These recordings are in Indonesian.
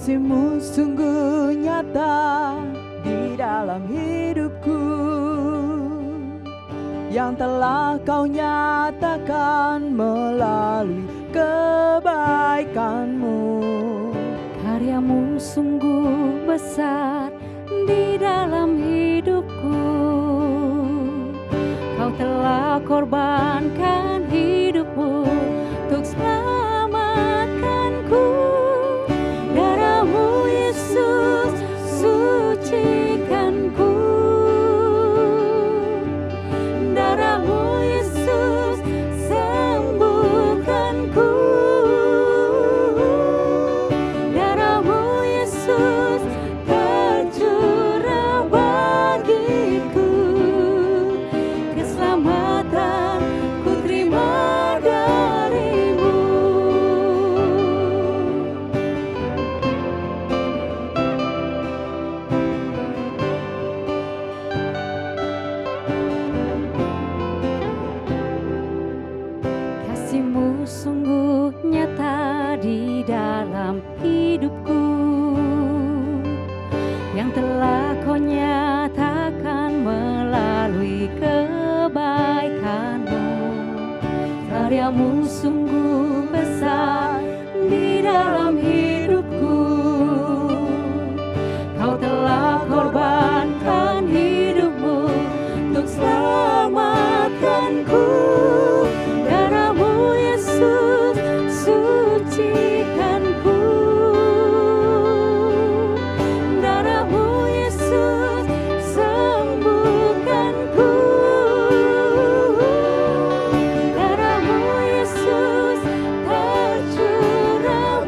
Kasih-Mu sungguh nyata di dalam hidupku, yang telah Kau nyatakan melalui kebaikan-Mu. Karya-Mu sungguh besar di dalam hidupku. Kau telah korbankan hidupmu untuk selamatkanku. Darah-Mu Yesus sucikanku. Darah-Mu Yesus sembuhkanku. Darah-Mu Yesus tercurah bagiku. Keselamatan ku terima dari-Mu. Kasih-Mu sungguh nyata di dalam hidupku, yang telah Kau nyatakan melalui kebaikan-Mu. Karya-Mu sungguh besar di dalam hidupku. Kau telah korbankan hidupmu untuk selamatkanku. Darah-Mu Yesus sucikanku. Darah-Mu Yesus sembuhkanku. Darah-Mu Yesus tercurah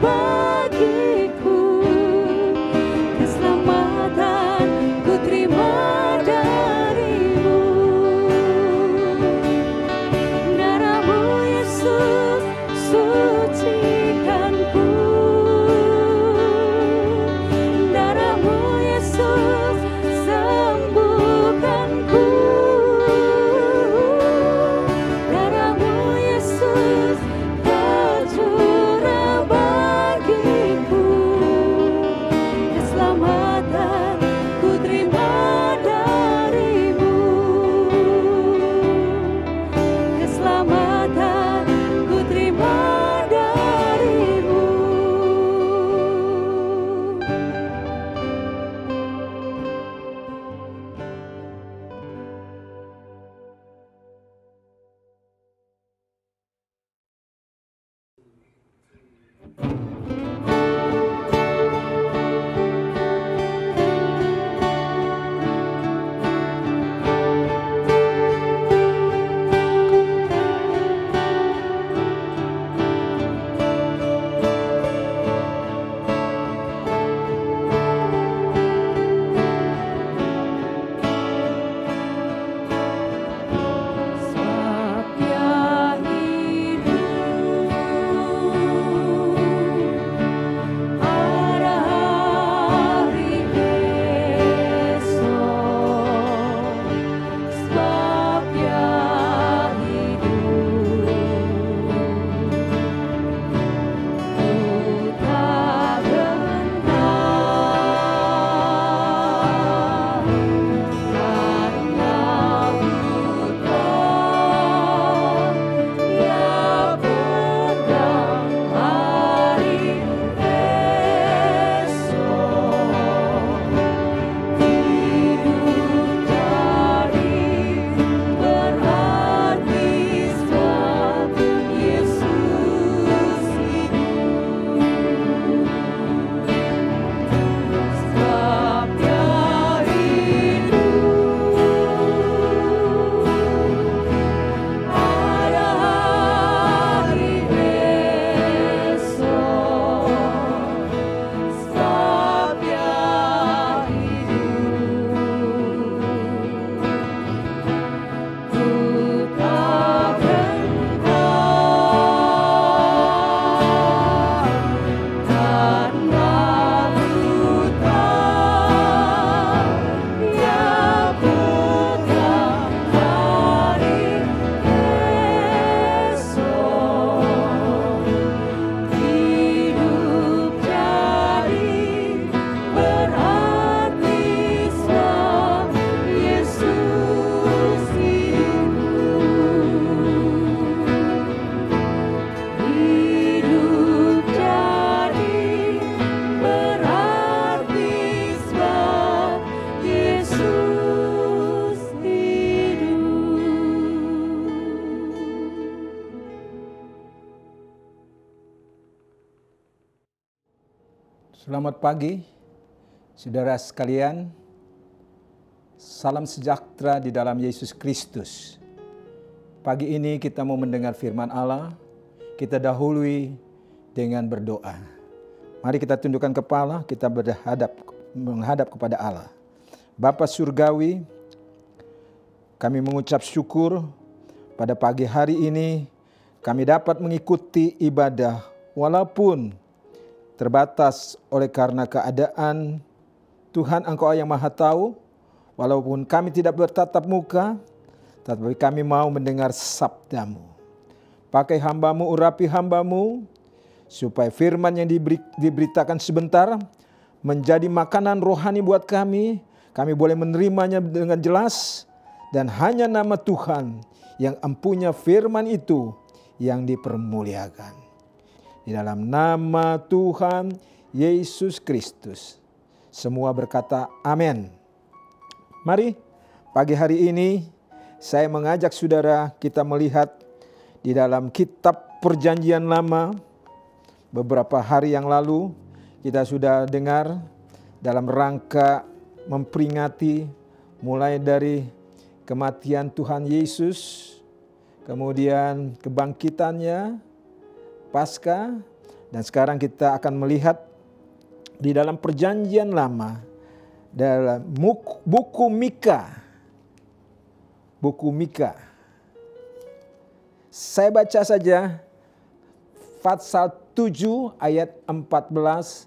Selamat pagi, saudara sekalian. Salam sejahtera di dalam Yesus Kristus. Pagi ini kita mau mendengar firman Allah. Kita dahului dengan berdoa. Mari kita tundukkan kepala, kita menghadap kepada Allah. Bapa Surgawi, kami mengucap syukur pada pagi hari ini kami dapat mengikuti ibadah walaupun terbatas oleh karena keadaan. Tuhan, Engkau yang Maha Tahu, walaupun kami tidak bertatap muka, tetapi kami mau mendengar sabda-Mu. Pakai hamba-Mu, urapi hamba-Mu, supaya firman yang diberitakan sebentar menjadi makanan rohani buat kami. Kami boleh menerimanya dengan jelas, dan hanya nama Tuhan yang empunya firman itu yang dipermuliakan. Di dalam nama Tuhan Yesus Kristus, semua berkata amin. Mari pagi hari ini saya mengajak saudara kita melihat di dalam kitab Perjanjian Lama. Beberapa hari yang lalu kita sudah dengar dalam rangka memperingati mulai dari kematian Tuhan Yesus, kemudian kebangkitannya, Paskah, dan sekarang kita akan melihat di dalam Perjanjian Lama dalam buku Mika. Buku Mika. Saya baca saja pasal 7 ayat 14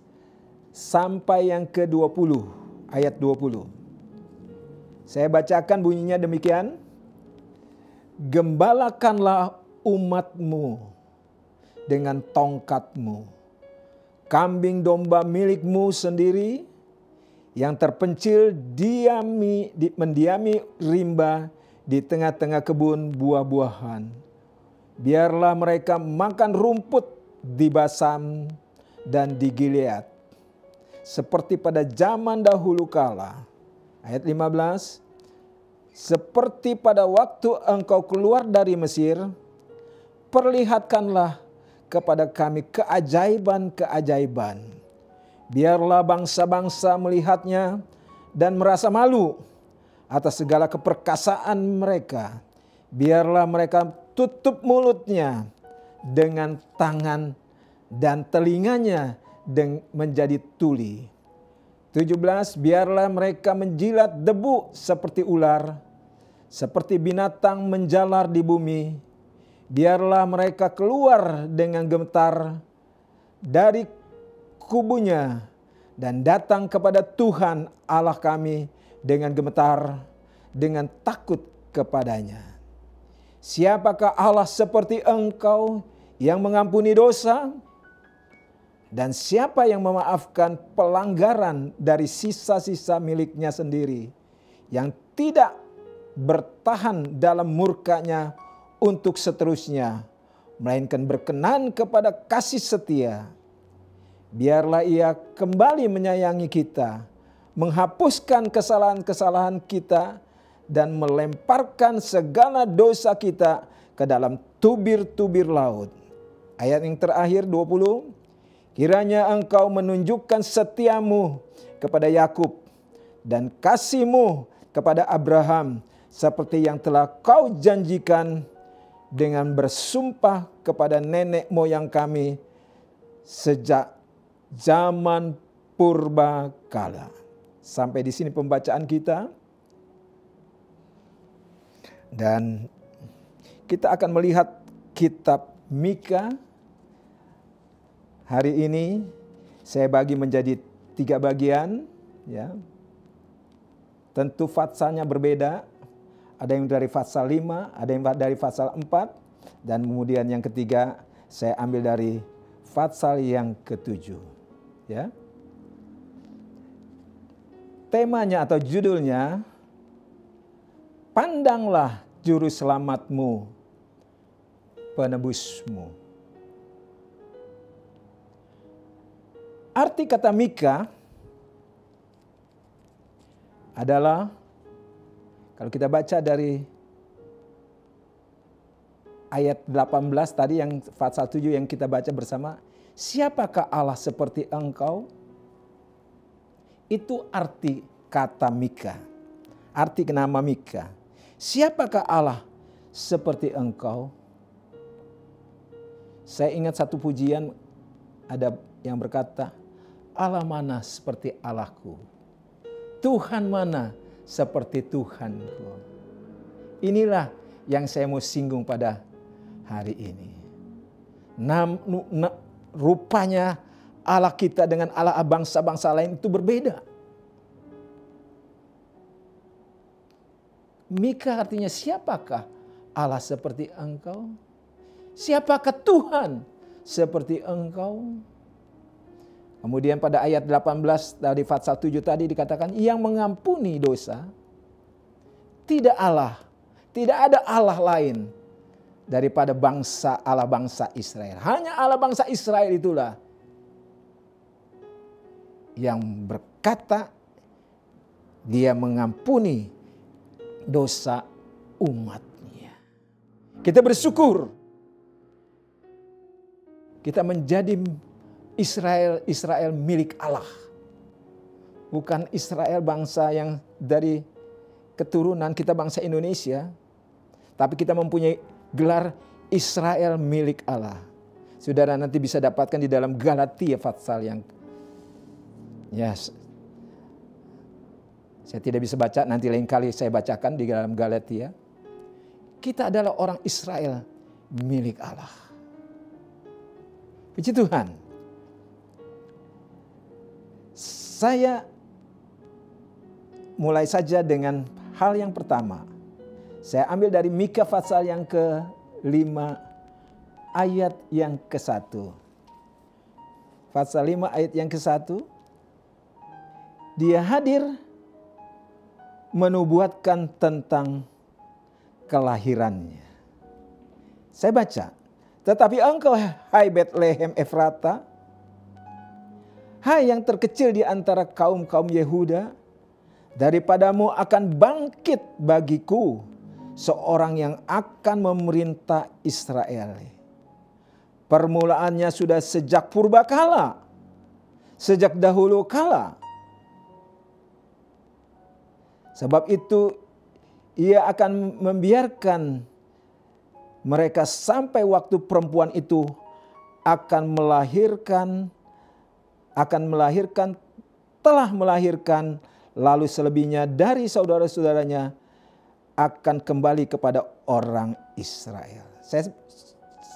sampai yang ke-20, ayat 20. Saya bacakan, bunyinya demikian. Gembalakanlah umatmu dengan tongkatmu, kambing domba milikmu sendiri yang terpencil mendiami rimba di tengah-tengah kebun buah-buahan. Biarlah mereka makan rumput di Basan dan di Gilead, seperti pada zaman dahulu kala. Ayat 15, seperti pada waktu engkau keluar dari Mesir, perlihatkanlah kepada kami keajaiban-keajaiban. Biarlah bangsa-bangsa melihatnya dan merasa malu atas segala keperkasaan mereka. Biarlah mereka tutup mulutnya dengan tangan dan telinganya menjadi tuli. 17, biarlah mereka menjilat debu seperti ular, seperti binatang menjalar di bumi. Biarlah mereka keluar dengan gemetar dari kubunya dan datang kepada Tuhan Allah kami dengan gemetar, dengan takut kepadanya. Siapakah Allah seperti engkau yang mengampuni dosa? Dan siapa yang memaafkan pelanggaran dari sisa-sisa miliknya sendiri, yang tidak bertahan dalam murkanya untuk seterusnya, melainkan berkenan kepada kasih setia. Biarlah ia kembali menyayangi kita, menghapuskan kesalahan-kesalahan kita, dan melemparkan segala dosa kita ke dalam tubir-tubir laut. Ayat yang terakhir 20, kiranya engkau menunjukkan setiamu kepada Yakub dan kasihmu kepada Abraham, seperti yang telah kau janjikan dengan bersumpah kepada nenek moyang kami sejak zaman purba kala. Sampai di sini pembacaan kita. Dan kita akan melihat kitab Mika. Hari ini saya bagi menjadi 3 bagian, ya. Tentu fatsalnya berbeda. Ada yang dari pasal 5, ada yang dari pasal 4, dan kemudian yang ketiga saya ambil dari pasal yang ke-7. Ya. Temanya atau judulnya, pandanglah juru selamatmu, penebusmu. Arti kata Mika adalah, kalau kita baca dari ayat 18 tadi yang pasal 7 yang kita baca bersama, siapakah Allah seperti engkau Itu arti kata Mika. Arti nama Mika. Siapakah Allah seperti engkau? Saya ingat satu pujian, ada yang berkata, Allah mana seperti Allahku? Tuhan mana seperti Tuhanku? Inilah yang saya mau singgung pada hari ini. Rupanya Allah kita dengan Allah bangsa-bangsa lain itu berbeda. Mika artinya siapakah Allah seperti engkau? Siapakah Tuhan seperti engkau? Kemudian pada ayat 18 dari Fatsal 7 tadi dikatakan yang mengampuni dosa. Tidak ada Allah lain daripada Allah bangsa Israel. Hanya Allah bangsa Israel itulah yang berkata dia mengampuni dosa umatnya. Kita bersyukur. Kita menjadi Israel milik Allah. Bukan Israel bangsa yang dari keturunan kita bangsa Indonesia. Tapi kita mempunyai gelar Israel milik Allah. Saudara nanti bisa dapatkan di dalam Galatia Fatsal yang saya tidak bisa baca, nanti lain kali saya bacakan di dalam Galatia. Kita adalah orang Israel milik Allah. Puji Tuhan. Saya mulai saja dengan hal yang pertama. Saya ambil dari Mika Fatsal yang ke-5 ayat yang ke-1. Fatsal 5 ayat yang ke-1. Dia hadir menubuatkan tentang kelahirannya. Saya baca. Tetapi engkau hai Betlehem Efrata, hai yang terkecil di antara kaum-kaum Yehuda, daripadamu akan bangkit bagiku seorang yang akan memerintah Israel. Permulaannya sudah sejak purbakala, sejak dahulu kala. Sebab itu ia akan membiarkan mereka sampai waktu perempuan itu akan melahirkan, telah melahirkan, lalu selebihnya dari saudara-saudaranya akan kembali kepada orang Israel. Saya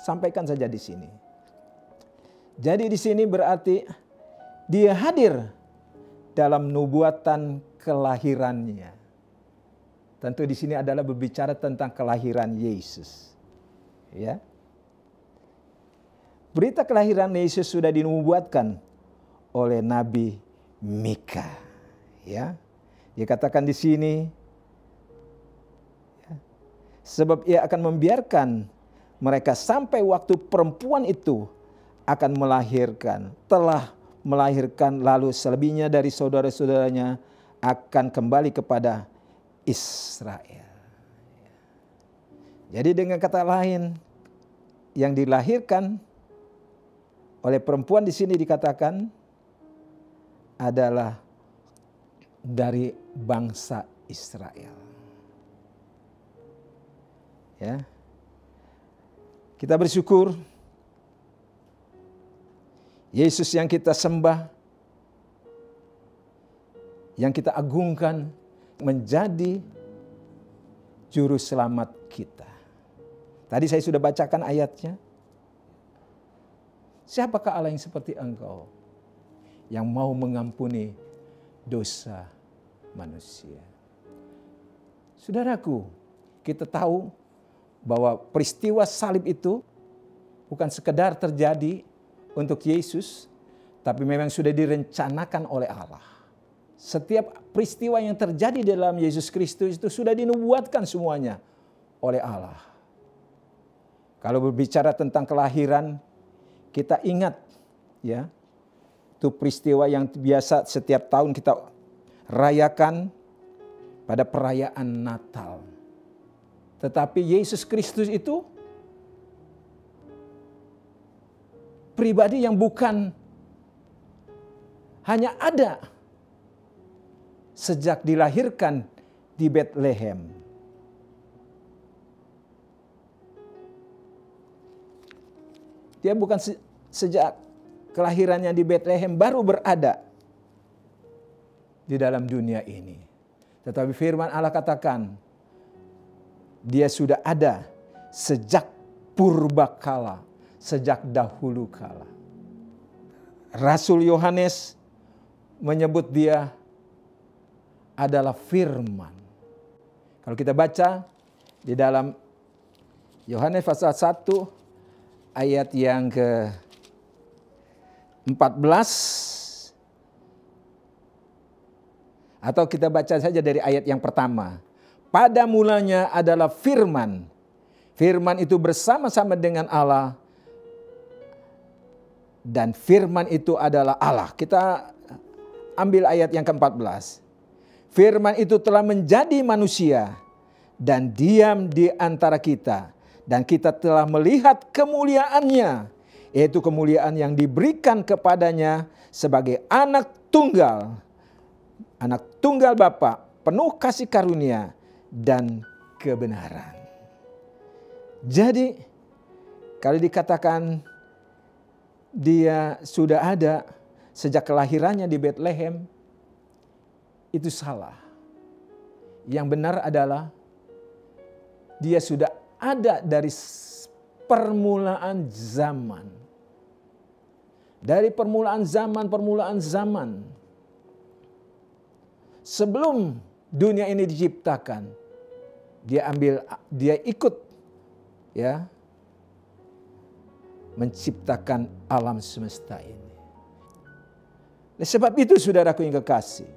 sampaikan saja di sini. Jadi di sini berarti dia hadir dalam nubuatan kelahirannya. Tentu di sini adalah berbicara tentang kelahiran Yesus. Ya. Berita kelahiran Yesus sudah dinubuatkan oleh Nabi Mika. Ya. Dikatakan di sini, ya, sebab ia akan membiarkan mereka sampai waktu perempuan itu akan melahirkan, telah melahirkan, lalu selebihnya dari saudara-saudaranya akan kembali kepada Israel. Jadi dengan kata lain, yang dilahirkan oleh perempuan di sini dikatakan adalah dari bangsa Israel. Ya. Kita bersyukur Yesus yang kita sembah, yang kita agungkan, menjadi juru selamat kita. Tadi saya sudah bacakan ayatnya. Siapakah Allah yang seperti engkau, yang mau mengampuni dosa manusia? Saudaraku, kita tahu bahwa peristiwa salib itu bukan sekedar terjadi untuk Yesus, tapi memang sudah direncanakan oleh Allah. Setiap peristiwa yang terjadi dalam Yesus Kristus itu sudah dinubuatkan semuanya oleh Allah. Kalau berbicara tentang kelahiran, kita ingat ya, itu peristiwa yang biasa setiap tahun kita rayakan pada perayaan Natal. Tetapi Yesus Kristus itu pribadi yang bukan hanya ada sejak dilahirkan di Bethlehem. Dia bukan sejak kelahirannya di Bethlehem baru berada di dalam dunia ini. Tetapi firman Allah katakan, dia sudah ada sejak purbakala, sejak dahulu kala. Rasul Yohanes menyebut dia adalah firman. Kalau kita baca di dalam Yohanes pasal 1 ayat yang ke-14, atau kita baca saja dari ayat yang pertama. Pada mulanya adalah firman. Firman itu bersama-sama dengan Allah. Dan firman itu adalah Allah. Kita ambil ayat yang ke-14. Firman itu telah menjadi manusia dan diam di antara kita. Dan kita telah melihat kemuliaannya. Yaitu kemuliaan yang diberikan kepadanya sebagai anak tunggal. Anak tunggal Bapa, penuh kasih karunia dan kebenaran. Jadi, kalau dikatakan dia sudah ada sejak kelahirannya di Bethlehem, itu salah. Yang benar adalah dia sudah ada dari permulaan zaman. Dari permulaan zaman. Sebelum dunia ini diciptakan, dia ikut ya menciptakan alam semesta ini. Sebab itu saudaraku yang kekasih,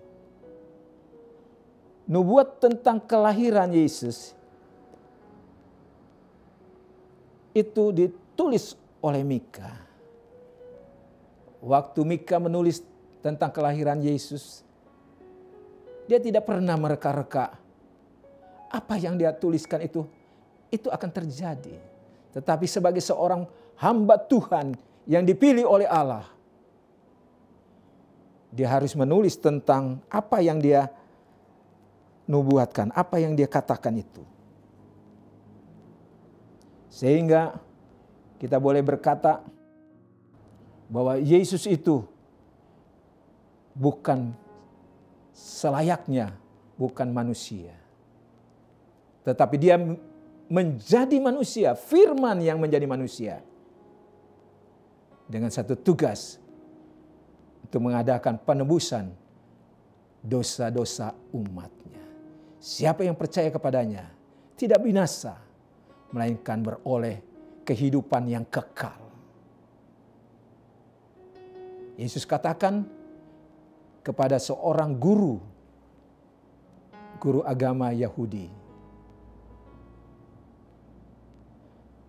nubuat tentang kelahiran Yesus itu ditulis oleh Mika. Waktu Mika menulis tentang kelahiran Yesus, dia tidak pernah mereka-reka apa yang dia tuliskan itu akan terjadi. Tetapi sebagai seorang hamba Tuhan yang dipilih oleh Allah, dia harus menulis tentang apa yang dia nubuatkan, apa yang dia katakan itu. Sehingga kita boleh berkata bahwa Yesus itu bukan selayaknya, bukan manusia. Tetapi dia menjadi manusia, firman yang menjadi manusia. Dengan satu tugas untuk mengadakan penebusan dosa-dosa umatnya. Siapa yang percaya kepadanya tidak binasa, melainkan beroleh kehidupan yang kekal. Yesus katakan kepada seorang guru agama Yahudi,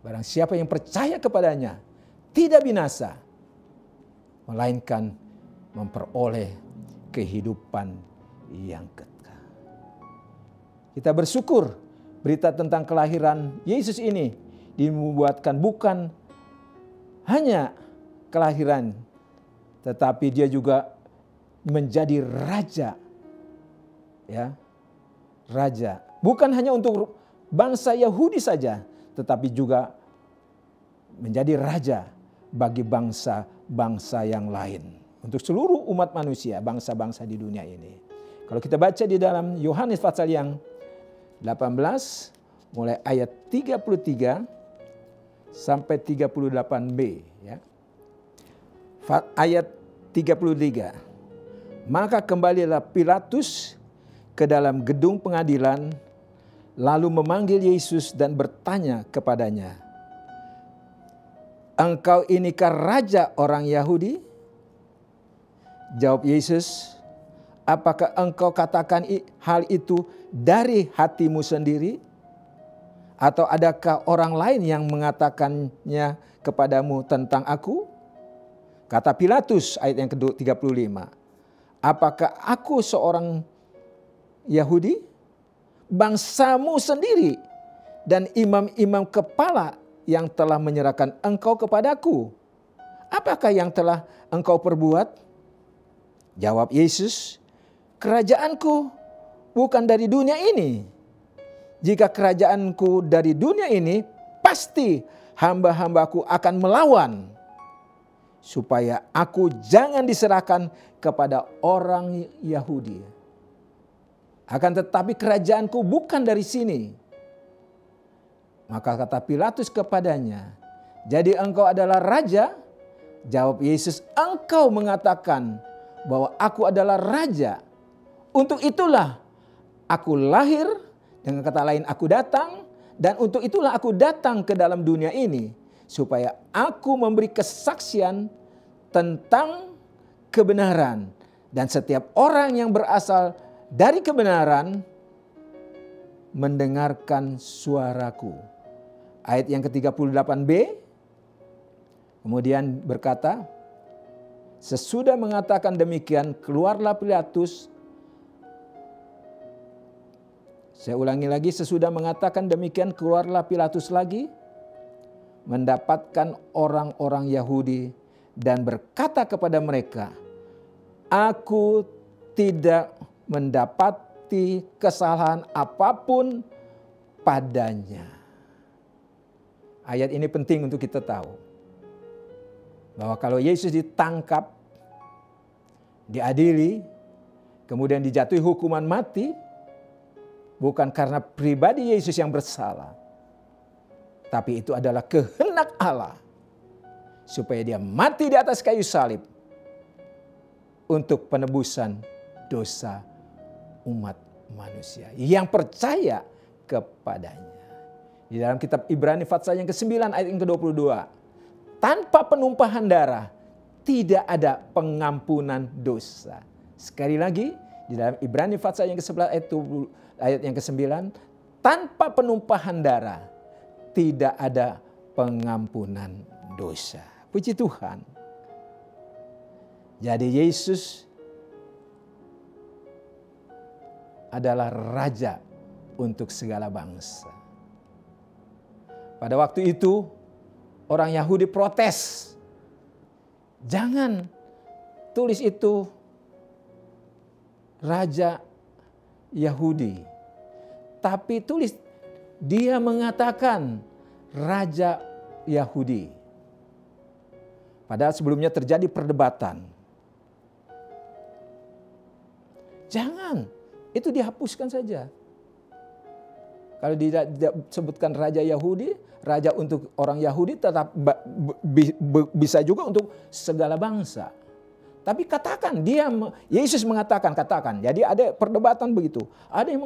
barang siapa yang percaya kepadanya tidak binasa, melainkan memperoleh kehidupan yang kekal. Kita bersyukur berita tentang kelahiran Yesus ini dibuatkan bukan hanya kelahiran, tetapi dia juga menjadi raja. Ya, raja. Bukan hanya untuk bangsa Yahudi saja, tetapi juga menjadi raja bagi bangsa-bangsa yang lain. Untuk seluruh umat manusia, bangsa-bangsa di dunia ini. Kalau kita baca di dalam Yohanes pasal yang 18, mulai ayat 33 sampai 38b. Ya. Ayat 33. Maka kembalilah Pilatus ke dalam gedung pengadilan, lalu memanggil Yesus dan bertanya kepadanya, "Engkau inikah raja orang Yahudi?" Jawab Yesus, "Apakah engkau katakan hal itu dari hatimu sendiri? Atau adakah orang lain yang mengatakannya kepadamu tentang aku?" Kata Pilatus, ayat yang ke-35, "Apakah aku seorang Yahudi? Bangsamu sendiri dan imam-imam kepala yang telah menyerahkan engkau kepadaku. Apakah yang telah engkau perbuat?" Jawab Yesus, kerajaanku bukan dari dunia ini. Jika kerajaanku dari dunia ini, pasti hamba-hambaku akan melawan, supaya aku jangan diserahkan kepada orang Yahudi. Akan tetapi kerajaanku bukan dari sini. Maka kata Pilatus kepadanya, jadi engkau adalah raja? Jawab Yesus, engkau mengatakan bahwa aku adalah raja. Untuk itulah aku lahir, dengan kata lain aku datang, dan untuk itulah aku datang ke dalam dunia ini, supaya aku memberi kesaksian tentang kebenaran. Dan setiap orang yang berasal dari kebenaran mendengarkan suaraku. Ayat yang ke-38b, kemudian berkata, sesudah mengatakan demikian, keluarlah Pilatus. Saya ulangi lagi, sesudah mengatakan demikian, keluarlah Pilatus lagi, mendapatkan orang-orang Yahudi dan berkata kepada mereka, aku tidak mendapati kesalahan apapun padanya. Ayat ini penting untuk kita tahu, bahwa kalau Yesus ditangkap, diadili, kemudian dijatuhi hukuman mati, bukan karena pribadi Yesus yang bersalah, tapi itu adalah kehendak Allah supaya dia mati di atas kayu salib untuk penebusan dosa umat manusia yang percaya kepadanya. Di dalam kitab Ibrani pasal yang ke-9 ayat yang ke-22, tanpa penumpahan darah tidak ada pengampunan dosa. Sekali lagi, di dalam Ibrani pasal yang ke-11 ayat yang ke-9, tanpa penumpahan darah tidak ada pengampunan dosa. Puji Tuhan. Jadi Yesus adalah raja untuk segala bangsa. Pada waktu itu orang Yahudi protes. Jangan tulis itu raja Yahudi. Tapi tulis dia mengatakan raja Yahudi. Padahal sebelumnya terjadi perdebatan. Jangan, itu dihapuskan saja. Kalau tidak disebutkan raja Yahudi, raja untuk orang Yahudi tetap bisa juga untuk segala bangsa. Tapi katakan Yesus mengatakan. Jadi ada perdebatan begitu. Ada yang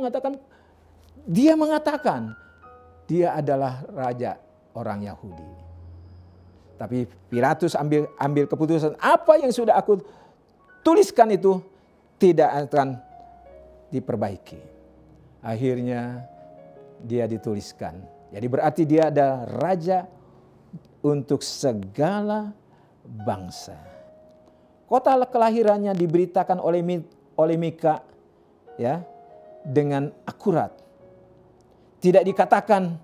mengatakan dia adalah raja orang Yahudi. Tapi Pilatus ambil keputusan, apa yang sudah aku tuliskan itu tidak akan diperbaiki. Akhirnya dia dituliskan. Jadi berarti dia ada raja untuk segala bangsa. Kota kelahirannya diberitakan oleh Mika ya dengan akurat. Tidak dikatakan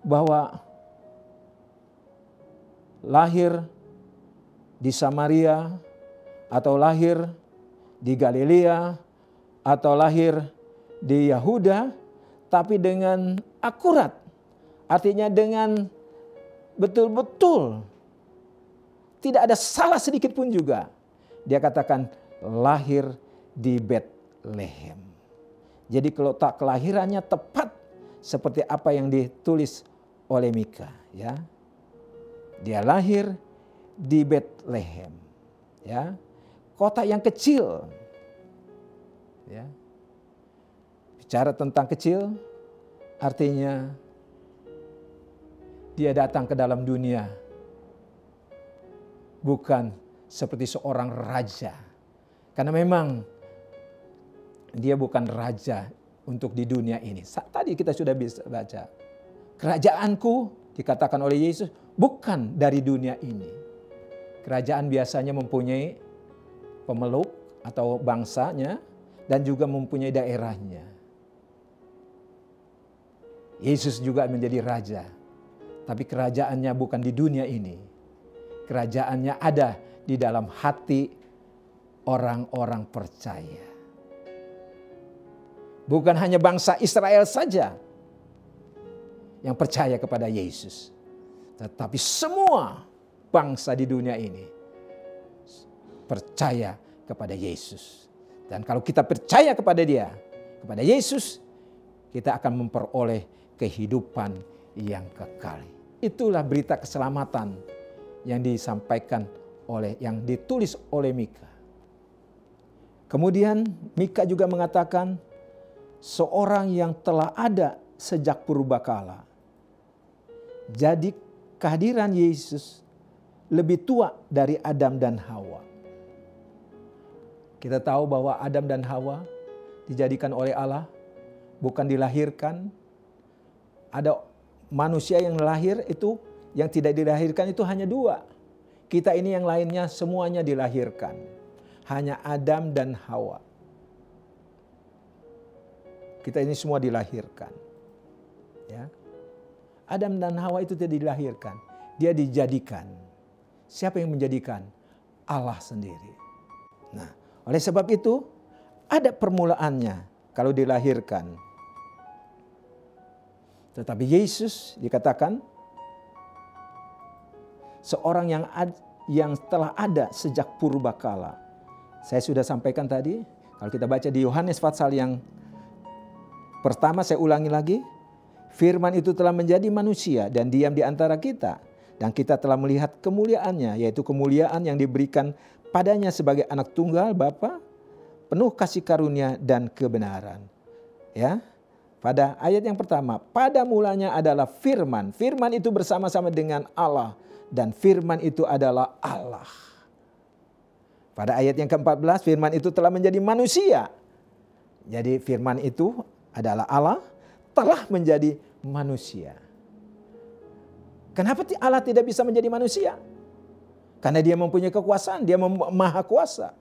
bahwa lahir di Samaria atau lahir di Galilea atau lahir di Yahuda, tapi dengan akurat. Artinya dengan betul-betul. Tidak ada salah sedikit pun juga. Dia katakan lahir di Betlehem. Jadi letak kelahirannya tepat seperti apa yang ditulis oleh Mika. Ya. Dia lahir di Betlehem. Ya. Kota yang kecil. Ya. Bicara tentang kecil, artinya dia datang ke dalam dunia bukan seperti seorang raja. Karena memang dia bukan raja untuk di dunia ini. Tadi kita sudah bisa baca. Kerajaanku dikatakan oleh Yesus bukan dari dunia ini. Kerajaan biasanya mempunyai pemeluk atau bangsanya dan juga mempunyai daerahnya. Yesus juga menjadi raja. Tapi kerajaannya bukan di dunia ini. Kerajaannya ada di dalam hati orang-orang percaya. Bukan hanya bangsa Israel saja yang percaya kepada Yesus, tetapi semua bangsa di dunia ini percaya kepada Yesus. Dan kalau kita percaya kepada Dia, kepada Yesus, kita akan memperoleh kehidupan yang kekal. Itulah berita keselamatan yang disampaikan yang ditulis oleh Mika. Kemudian Mika juga mengatakan seorang yang telah ada sejak purbakala. Jadi kehadiran Yesus lebih tua dari Adam dan Hawa. Kita tahu bahwa Adam dan Hawa dijadikan oleh Allah, bukan dilahirkan. Ada manusia yang lahir itu, yang tidak dilahirkan itu hanya 2. Kita ini yang lainnya semuanya dilahirkan. Hanya Adam dan Hawa. Kita ini semua dilahirkan. Ya. Adam dan Hawa itu tidak dilahirkan. Dia dijadikan. Siapa yang menjadikan? Allah sendiri. Nah, oleh sebab itu ada permulaannya kalau dilahirkan. Tetapi Yesus dikatakan seorang yang telah ada sejak purbakala. Saya sudah sampaikan tadi, kalau kita baca di Yohanes pasal yang pertama, saya ulangi lagi. Firman itu telah menjadi manusia dan diam di antara kita. Dan kita telah melihat kemuliaannya, yaitu kemuliaan yang diberikan padanya sebagai anak tunggal Bapa, penuh kasih karunia dan kebenaran. Ya, pada ayat yang pertama, pada mulanya adalah firman. Firman itu bersama-sama dengan Allah dan firman itu adalah Allah. Pada ayat yang ke-14, firman itu telah menjadi manusia. Jadi firman itu adalah Allah telah menjadi manusia. Kenapa Allah tidak bisa menjadi manusia? Karena Dia mempunyai kekuasaan, Dia maha kuasa.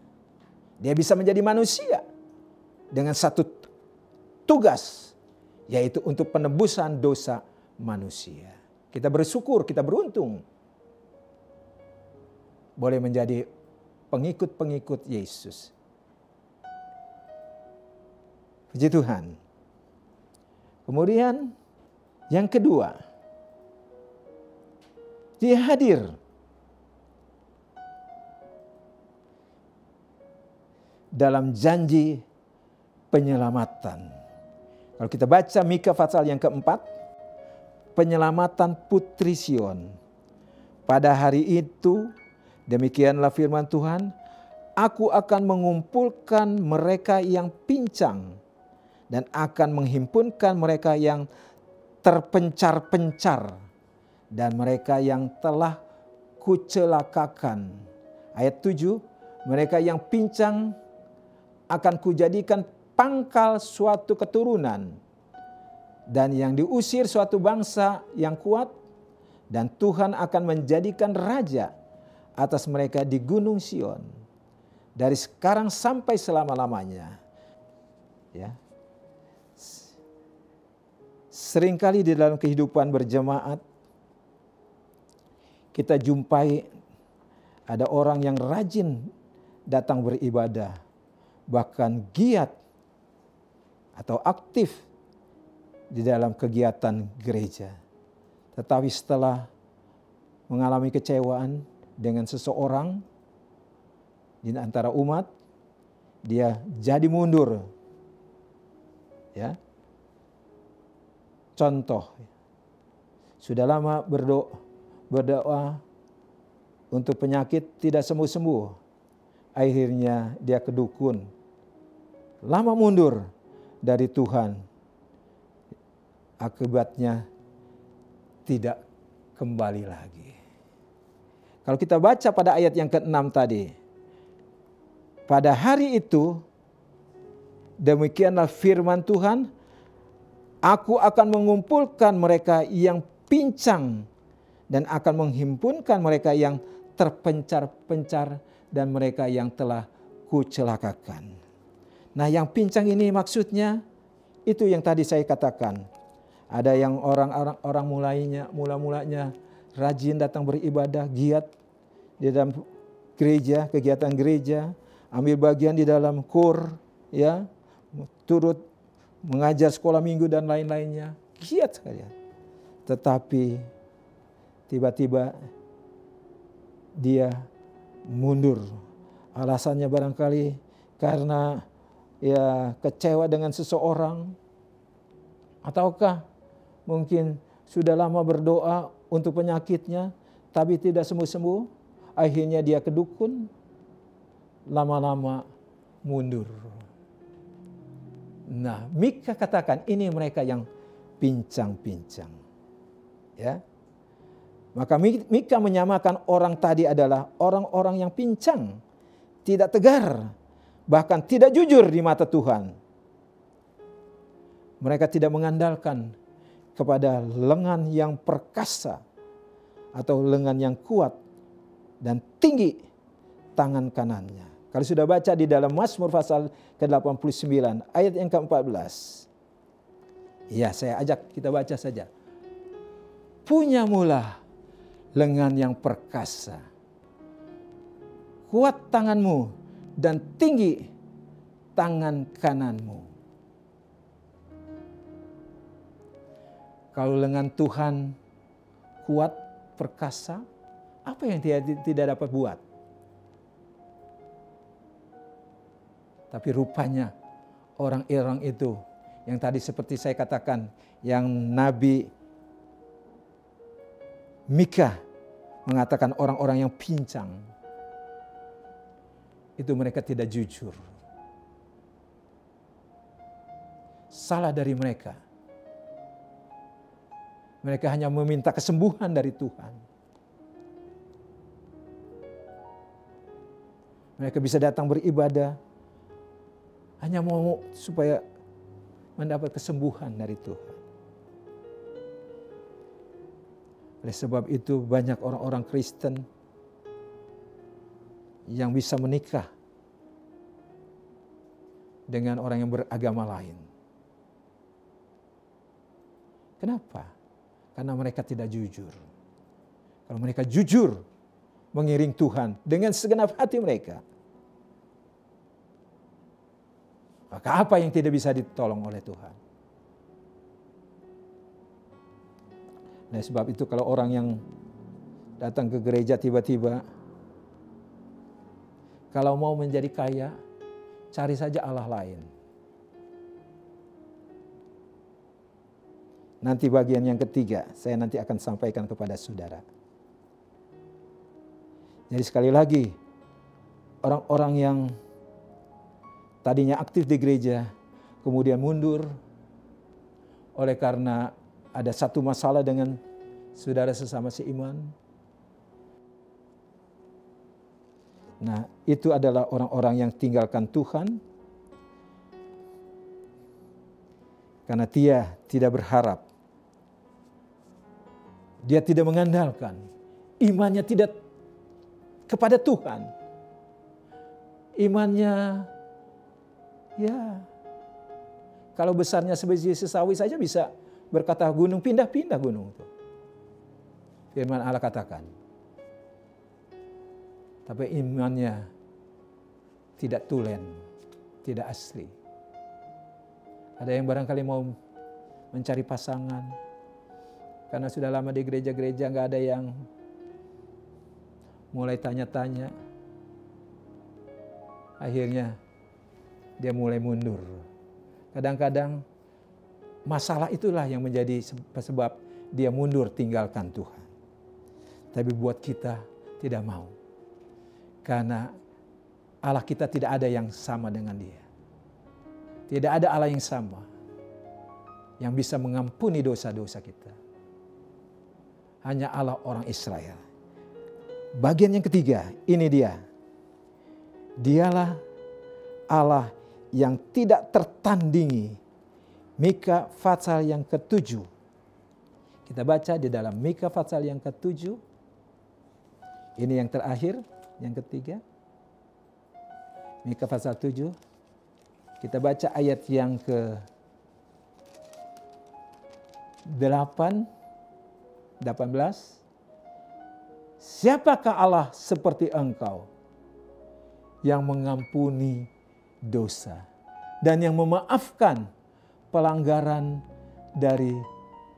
Dia bisa menjadi manusia dengan satu tugas, yaitu untuk penebusan dosa manusia. Kita bersyukur, kita beruntung boleh menjadi pengikut-pengikut Yesus. Puji Tuhan. Kemudian yang kedua, Dia hadir dalam janji penyelamatan. Kalau kita baca Mika pasal yang keempat, penyelamatan Putri Sion. Pada hari itu, demikianlah firman Tuhan, aku akan mengumpulkan mereka yang pincang dan akan menghimpunkan mereka yang terpencar-pencar dan mereka yang telah kucelakakan. Ayat 7, mereka yang pincang akan kujadikan pangkal suatu keturunan dan yang diusir suatu bangsa yang kuat, dan Tuhan akan menjadikan raja atas mereka di Gunung Sion dari sekarang sampai selama-lamanya. Ya. Seringkali di dalam kehidupan berjemaat kita jumpai ada orang yang rajin datang beribadah, bahkan giat atau aktif di dalam kegiatan gereja. Tetapi setelah mengalami kecewaan dengan seseorang di antara umat, dia jadi mundur. Ya. Contoh, sudah lama berdoa untuk penyakit tidak sembuh-sembuh. Akhirnya dia ke dukun. Lama mundur dari Tuhan. Akibatnya tidak kembali lagi. Kalau kita baca pada ayat yang ke-6 tadi. Pada hari itu, demikianlah firman Tuhan, aku akan mengumpulkan mereka yang pincang dan akan menghimpunkan mereka yang terpencar-pencar dan mereka yang telah kucelakakan. Nah, yang pincang ini maksudnya itu yang tadi saya katakan. Ada yang orang mula-mulanya rajin datang beribadah, giat di dalam gereja, kegiatan gereja, ambil bagian di dalam kur, ya, turut mengajar sekolah minggu dan lain-lainnya. Giat sekali. Tetapi tiba-tiba dia mundur. Alasannya barangkali karena kecewa dengan seseorang, ataukah mungkin sudah lama berdoa untuk penyakitnya tapi tidak sembuh-sembuh, akhirnya dia ke dukun, lama-lama mundur. Nah, Mika katakan ini mereka yang pincang-pincang. Ya. Maka Mika menyamakan orang tadi adalah orang-orang yang pincang, tidak tegar, bahkan tidak jujur di mata Tuhan. Mereka tidak mengandalkan kepada lengan yang perkasa atau lengan yang kuat dan tinggi tangan kanannya. Kalau sudah baca di dalam Mazmur pasal ke-89 ayat yang ke-14. Ya, saya ajak kita baca saja. Punyamulah lengan yang perkasa, kuat tanganmu dan tinggi tangan kananmu. Kalau lengan Tuhan kuat, perkasa, apa yang dia tidak dapat buat? Tapi rupanya orang-orang itu yang tadi seperti saya katakan, yang Nabi Mika mengatakan orang-orang yang pincang, itu mereka tidak jujur. Salah dari mereka. Mereka hanya meminta kesembuhan dari Tuhan. Mereka bisa datang beribadah hanya mau supaya mendapat kesembuhan dari Tuhan. Oleh sebab itu banyak orang-orang Kristen yang bisa menikah dengan orang yang beragama lain. Kenapa? Karena mereka tidak jujur. Kalau mereka jujur mengiring Tuhan dengan segenap hati mereka, maka apa yang tidak bisa ditolong oleh Tuhan? Nah, sebab itu kalau orang yang datang ke gereja tiba-tiba, kalau mau menjadi kaya, cari saja Allah lain. Nanti bagian yang ketiga, saya nanti akan sampaikan kepada saudara. Jadi sekali lagi, orang-orang yang tadinya aktif di gereja, kemudian mundur oleh karena ada satu masalah dengan saudara sesama seiman. Nah, itu adalah orang-orang yang tinggalkan Tuhan karena dia tidak berharap. Dia tidak mengandalkan. Imannya tidak kepada Tuhan. Imannya, ya, kalau besarnya sebiji sesawi saja bisa berkata gunung, pindah-pindah gunung. Firman Allah katakan. Tapi imannya tidak tulen, tidak asli. Ada yang barangkali mau mencari pasangan. Karena sudah lama di gereja-gereja gak ada yang mulai tanya-tanya. Akhirnya dia mulai mundur. Kadang-kadang masalah itulah yang menjadi sebab dia mundur tinggalkan Tuhan. Tapi buat kita tidak mau. Karena Allah kita tidak ada yang sama dengan dia. Tidak ada Allah yang sama yang bisa mengampuni dosa-dosa kita. Hanya Allah orang Israel. Bagian yang ketiga, ini dia. Dialah Allah yang tidak tertandingi. Mika pasal yang ke-7. Kita baca di dalam Mika pasal yang ke-7. Ini yang terakhir, yang ketiga. Mika pasal 7. Kita baca ayat yang ke-18. Siapakah Allah seperti engkau yang mengampuni dosa dan yang memaafkan pelanggaran dari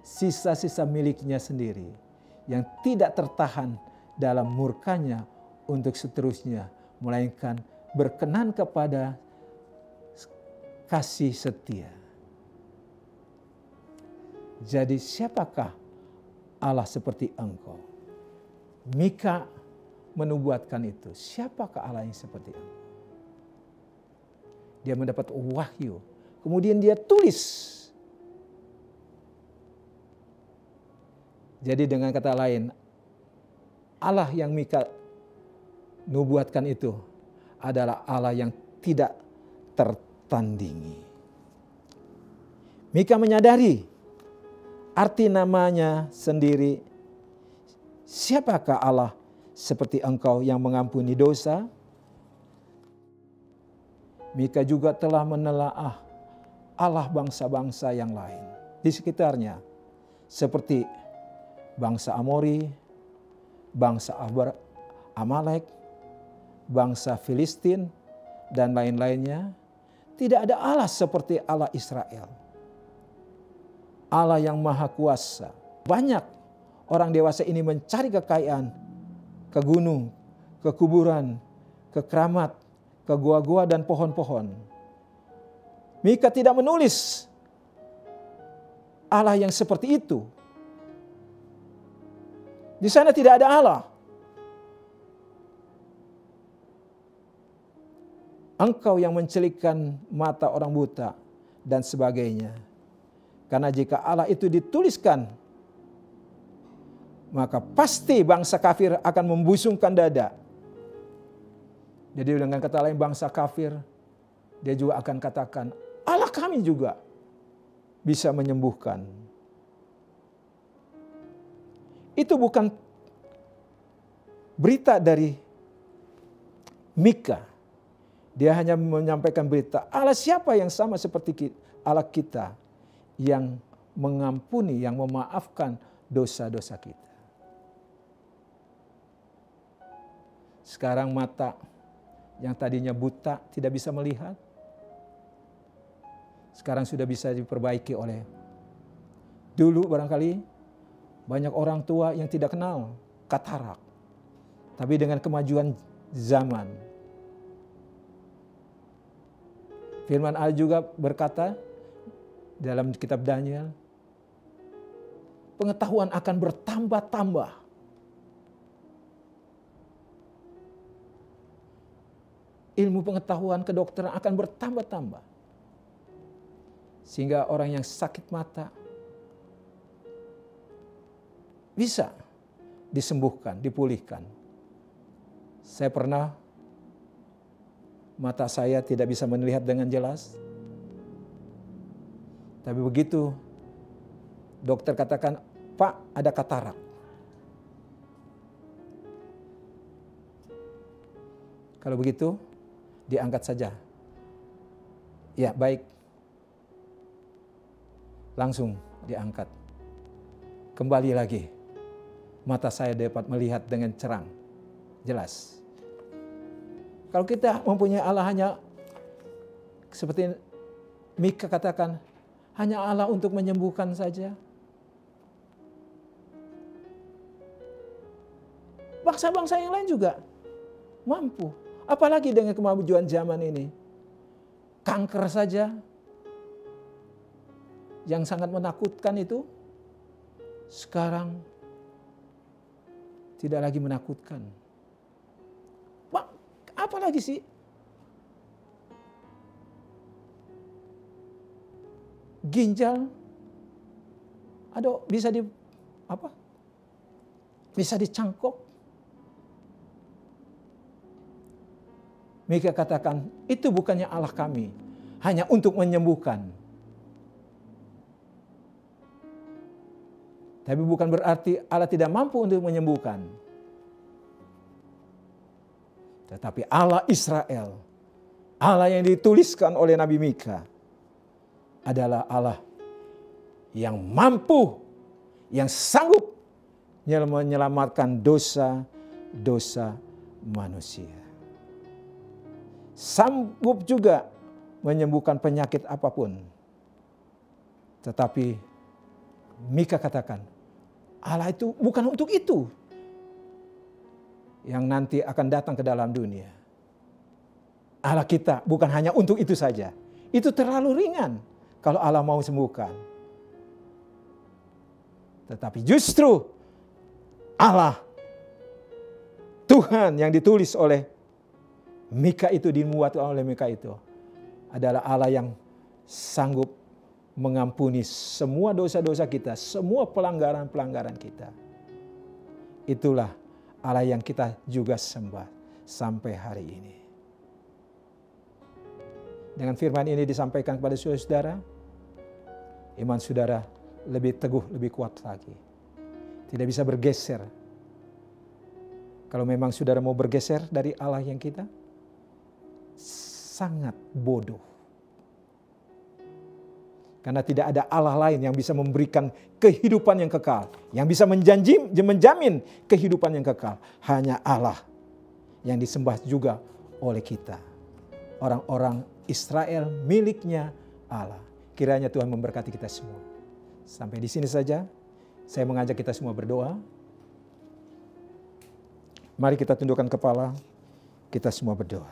sisa-sisa miliknya sendiri yang tidak tertahan dalam murkanya untuk seterusnya, melainkan berkenan kepada kasih setia. Jadi siapakah Allah seperti engkau? Mika menubuatkan itu. Siapakah Allah yang seperti engkau? Dia mendapat wahyu. Kemudian dia tulis. Jadi dengan kata lain, Allah yang Mika nubuatkan itu adalah Allah yang tidak tertandingi. Mika menyadari arti namanya sendiri. Siapakah Allah seperti engkau yang mengampuni dosa? Mika juga telah menelaah Allah bangsa-bangsa yang lain di sekitarnya. Seperti bangsa Amori, bangsa Amalek, bangsa Filistin, dan lain-lainnya. Tidak ada Allah seperti Allah Israel. Allah yang maha kuasa. Banyak orang dewasa ini mencari kekayaan ke gunung, ke kuburan, ke keramat, ke gua-gua dan pohon-pohon. Mika tidak menulis Allah yang seperti itu. Di sana tidak ada Allah. Engkau yang mencelikkan mata orang buta dan sebagainya. Karena jika Allah itu dituliskan, maka pasti bangsa kafir akan membusungkan dada. Jadi dengan kata lain, bangsa kafir, dia juga akan katakan, Allah kami juga bisa menyembuhkan. Itu bukan berita dari Mika. Dia hanya menyampaikan berita, Allah siapa yang sama seperti Allah kita, yang mengampuni, yang memaafkan dosa-dosa kita. Sekarang mata yang tadinya buta tidak bisa melihat, sekarang sudah bisa diperbaiki oleh. Dulu barangkali banyak orang tua yang tidak kenal katarak. Tapi dengan kemajuan zaman, firman Allah juga berkata dalam kitab Daniel, pengetahuan akan bertambah-tambah. Ilmu pengetahuan kedokteran akan bertambah-tambah. Sehingga orang yang sakit mata bisa disembuhkan, dipulihkan. Saya pernah, mata saya tidak bisa melihat dengan jelas. Tapi begitu dokter katakan, Pak, ada katarak. Kalau begitu, diangkat saja. Ya, baik. Langsung diangkat. Kembali lagi. Mata saya dapat melihat dengan cerang. Jelas. Kalau kita mempunyai Allah hanya seperti Mika katakan, hanya Allah untuk menyembuhkan saja. Bangsa-bangsa yang lain juga mampu. Apalagi dengan kemajuan zaman ini. Kanker saja yang sangat menakutkan itu sekarang tidak lagi menakutkan. Apa lagi sih? Ginjal, aduh, bisa dicangkok. Mika katakan, itu bukannya Allah kami, hanya untuk menyembuhkan. Tapi bukan berarti Allah tidak mampu untuk menyembuhkan. Tetapi Allah Israel, Allah yang dituliskan oleh Nabi Mika, adalah Allah yang mampu, yang sanggup menyelamatkan dosa-dosa manusia. Sanggup juga menyembuhkan penyakit apapun. Tetapi Mika katakan, Allah itu bukan untuk itu yang nanti akan datang ke dalam dunia. Allah kita bukan hanya untuk itu saja. Itu terlalu ringan kalau Allah mau sembuhkan. Tetapi justru Allah, Tuhan yang ditulis oleh Mika itu, dimuat oleh Mika itu, adalah Allah yang sanggup mengampuni semua dosa-dosa kita, semua pelanggaran-pelanggaran kita. Itulah Allah yang kita juga sembah sampai hari ini. Dengan firman ini disampaikan kepada saudara, iman saudara lebih teguh, lebih kuat lagi. Tidak bisa bergeser. Kalau memang saudara mau bergeser dari Allah yang kita, sangat bodoh. Karena tidak ada Allah lain yang bisa memberikan kehidupan yang kekal. Yang bisa menjamin kehidupan yang kekal. Hanya Allah yang disembah juga oleh kita. Orang-orang Israel miliknya Allah. Kiranya Tuhan memberkati kita semua. Sampai di sini saja. Saya mengajak kita semua berdoa. Mari kita tundukkan kepala. Kita semua berdoa.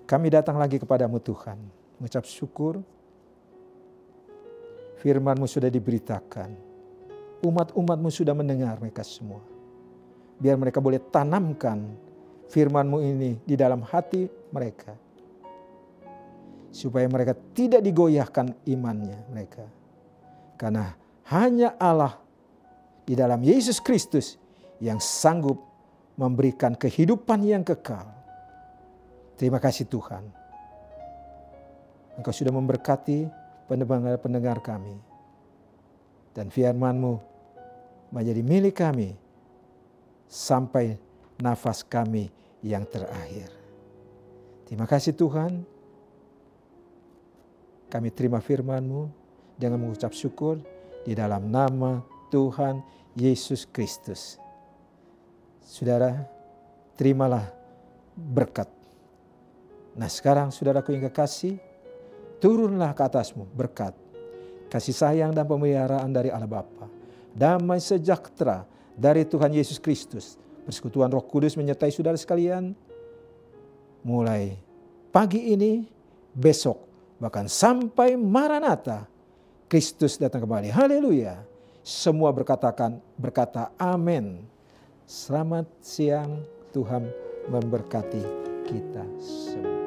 Kami datang lagi kepadamu Tuhan. Mengucap syukur. Firman-Mu sudah diberitakan. Umat-umat-Mu sudah mendengar mereka semua. Biar mereka boleh tanamkan firman-Mu ini di dalam hati mereka. Supaya mereka tidak digoyahkan imannya mereka. Karena hanya Allah di dalam Yesus Kristus yang sanggup memberikan kehidupan yang kekal. Terima kasih Tuhan. Engkau sudah memberkati pendengar kami. Dan firman-Mu menjadi milik kami sampai nafas kami yang terakhir. Terima kasih Tuhan. Kami terima firman-Mu dengan mengucap syukur di dalam nama Tuhan Yesus Kristus. Saudara, terimalah berkat. Nah sekarang saudaraku yang kekasih, turunlah ke atasmu berkat, kasih sayang dan pemeliharaan dari Allah Bapa, damai sejahtera dari Tuhan Yesus Kristus, persekutuan Roh Kudus menyertai saudara sekalian, mulai pagi ini, besok, bahkan sampai Maranatha, Kristus datang kembali. Haleluya. Semua berkata amin. Selamat siang, Tuhan memberkati kita semua.